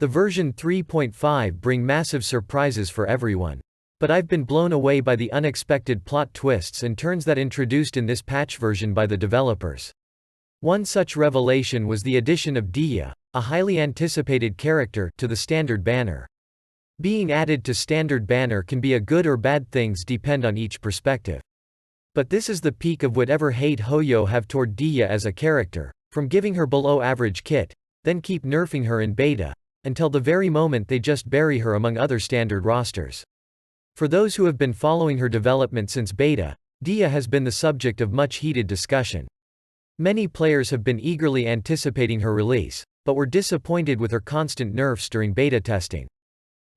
The version 3.5 bring massive surprises for everyone. But I've been blown away by the unexpected plot twists and turns that introduced in this patch version by the developers. One such revelation was the addition of Dehya, a highly anticipated character, to the standard banner. Being added to standard banner can be a good or bad things depend on each perspective. But this is the peak of whatever hate Hoyo have toward Dehya as a character, from giving her below average kit, then keep nerfing her in beta, until the very moment they just bury her among other standard rosters. For those who have been following her development since beta, Dehya has been the subject of much heated discussion. Many players have been eagerly anticipating her release, but were disappointed with her constant nerfs during beta testing.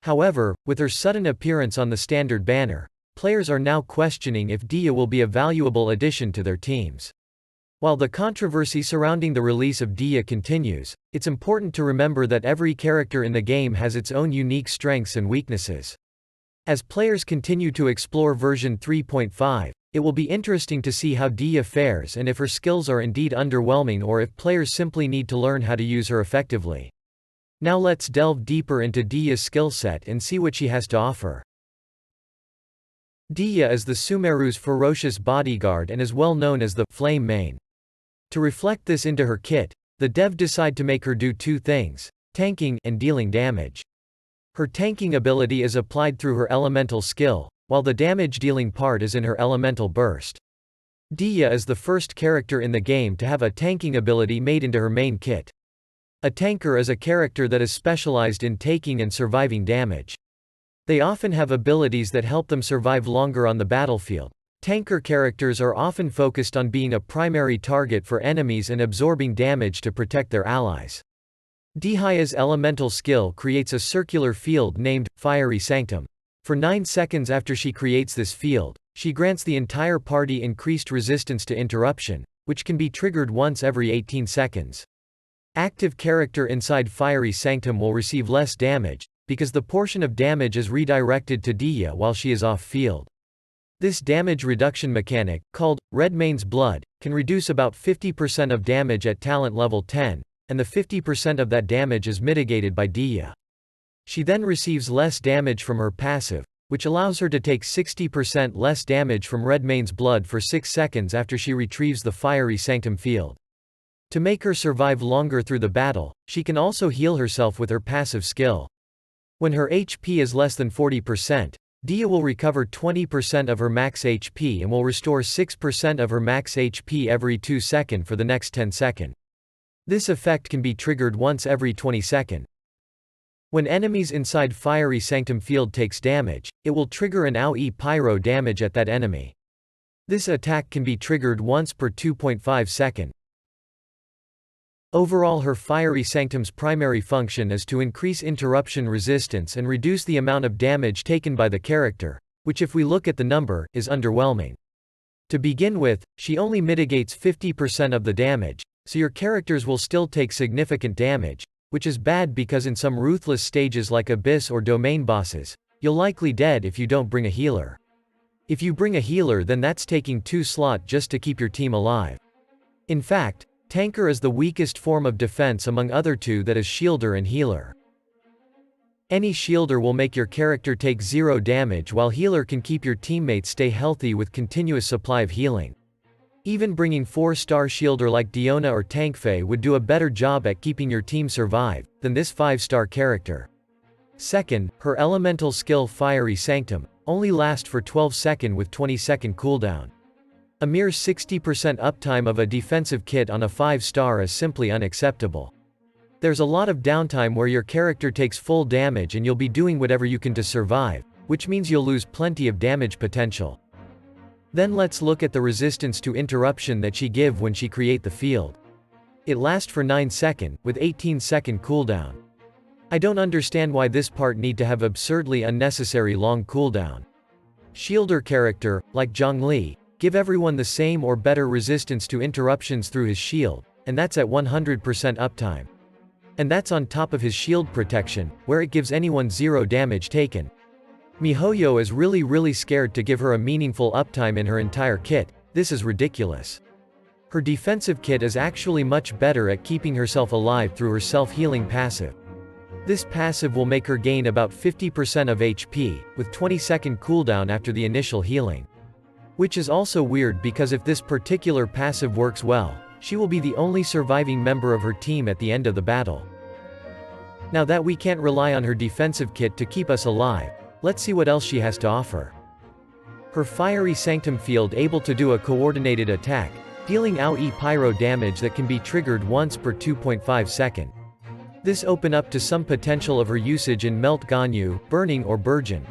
However, with her sudden appearance on the standard banner, players are now questioning if Dehya will be a valuable addition to their teams. While the controversy surrounding the release of Dehya continues, it's important to remember that every character in the game has its own unique strengths and weaknesses. As players continue to explore version 3.5, it will be interesting to see how Dehya fares and if her skills are indeed underwhelming or if players simply need to learn how to use her effectively. Now let's delve deeper into Dehya's skill set and see what she has to offer. Dehya is the Sumeru's ferocious bodyguard and is well known as the Flame Main. To reflect this into her kit, the dev decide to make her do two things: tanking and dealing damage. Her tanking ability is applied through her elemental skill, while the damage-dealing part is in her elemental burst. Dehya is the first character in the game to have a tanking ability made into her main kit. A tanker is a character that is specialized in taking and surviving damage. They often have abilities that help them survive longer on the battlefield. Tanker characters are often focused on being a primary target for enemies and absorbing damage to protect their allies. Dehya's elemental skill creates a circular field named Fiery Sanctum. For 9 seconds after she creates this field, she grants the entire party increased resistance to interruption, which can be triggered once every 18 seconds. Active character inside Fiery Sanctum will receive less damage, because the portion of damage is redirected to Dehya while she is off-field. This damage reduction mechanic, called Redmane's Blood, can reduce about 50% of damage at talent level 10, and the 50% of that damage is mitigated by Dehya. She then receives less damage from her passive, which allows her to take 60% less damage from Redmane's Blood for 6 seconds after she retrieves the Fiery Sanctum field. To make her survive longer through the battle, she can also heal herself with her passive skill. When her HP is less than 40%, Dehya will recover 20% of her max HP and will restore 6% of her max HP every 2 seconds for the next 10 seconds. This effect can be triggered once every 20 seconds. When enemies inside Fiery Sanctum field takes damage, it will trigger an AoE pyro damage at that enemy. This attack can be triggered once per 2.5 seconds. Overall, her Fiery Sanctum's primary function is to increase interruption resistance and reduce the amount of damage taken by the character, which if we look at the number, is underwhelming. To begin with, she only mitigates 50% of the damage, so your characters will still take significant damage, which is bad because in some ruthless stages like Abyss or Domain bosses, you'll likely dead if you don't bring a healer. If you bring a healer, then that's taking 2 slots just to keep your team alive. In fact, Tanker is the weakest form of defense among other two, that is Shielder and Healer. Any Shielder will make your character take 0 damage, while Healer can keep your teammates stay healthy with continuous supply of healing. Even bringing 4-star Shielder like Diona or Tankfei would do a better job at keeping your team survive than this 5-star character. Second, her elemental skill Fiery Sanctum only lasts for 12 seconds with 20-second cooldown. A mere 60% uptime of a defensive kit on a 5-star is simply unacceptable. There's a lot of downtime where your character takes full damage and you'll be doing whatever you can to survive, which means you'll lose plenty of damage potential. Then let's look at the resistance to interruption that she give when she create the field. It lasts for 9 seconds, with 18-second cooldown. I don't understand why this part need to have absurdly unnecessary long cooldown. Shielder character, like Zhongli, give everyone the same or better resistance to interruptions through his shield, and that's at 100% uptime. And that's on top of his shield protection, where it gives anyone 0 damage taken. miHoYo is really scared to give her a meaningful uptime in her entire kit. This is ridiculous. Her defensive kit is actually much better at keeping herself alive through her self-healing passive. This passive will make her gain about 50% of HP, with 20-second cooldown after the initial healing. Which is also weird because if this particular passive works well, she will be the only surviving member of her team at the end of the battle. Now that we can't rely on her defensive kit to keep us alive, let's see what else she has to offer. Her Fiery Sanctum Field able to do a coordinated attack, dealing AoE pyro damage that can be triggered once per 2.5 second. This open up to some potential of her usage in Melt Ganyu, Burning or Burgeon.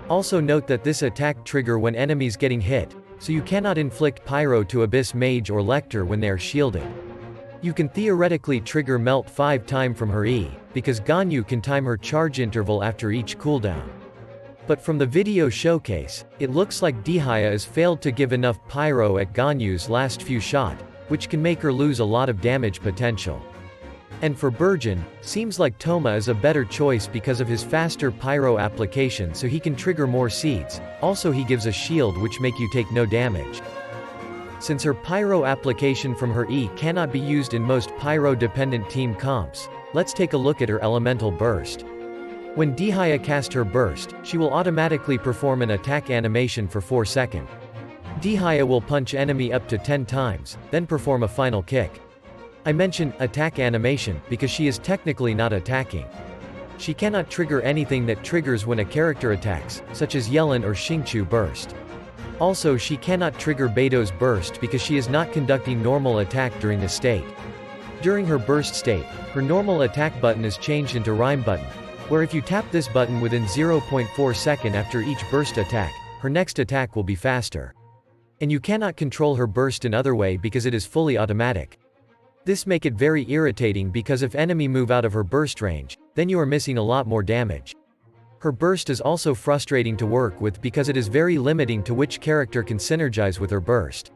Also note that this attack trigger when enemies getting hit, so you cannot inflict pyro to Abyss Mage or Lector when they are shielded. You can theoretically trigger Melt 5 times from her E, because Ganyu can time her charge interval after each cooldown. But from the video showcase, it looks like Dehya has failed to give enough pyro at Ganyu's last few shot, which can make her lose a lot of damage potential. And for Burgeon, seems like Toma is a better choice because of his faster pyro application so he can trigger more seeds, also he gives a shield which make you take no damage. Since her pyro application from her E cannot be used in most pyro-dependent team comps, let's take a look at her elemental burst. When Dehya cast her burst, she will automatically perform an attack animation for 4 seconds. Dehya will punch enemy up to 10 times, then perform a final kick. I mention attack animation because she is technically not attacking. She cannot trigger anything that triggers when a character attacks, such as Yellen or Xingqiu burst. Also she cannot trigger Beido's burst because she is not conducting normal attack during this state. During her burst state, her normal attack button is changed into Rhyme button, where if you tap this button within 0.4 second after each burst attack, her next attack will be faster. And you cannot control her burst in other way because it is fully automatic. This make it very irritating because if enemy move out of her burst range, then you are missing a lot more damage. Her burst is also frustrating to work with because it is very limiting to which character can synergize with her burst.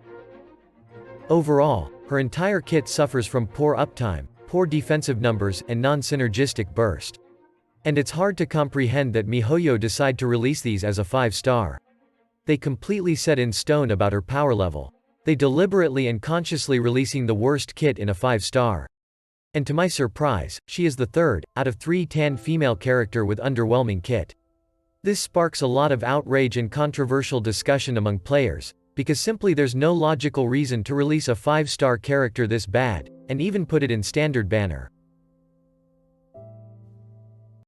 Overall, her entire kit suffers from poor uptime, poor defensive numbers, and non-synergistic burst. And it's hard to comprehend that MiHoYo decide to release these as a 5-star. They completely set in stone about her power level. They deliberately and consciously releasing the worst kit in a 5-star. And to my surprise, she is the third, out of 3 tan female character with underwhelming kit. This sparks a lot of outrage and controversial discussion among players, because simply there's no logical reason to release a 5-star character this bad, and even put it in standard banner.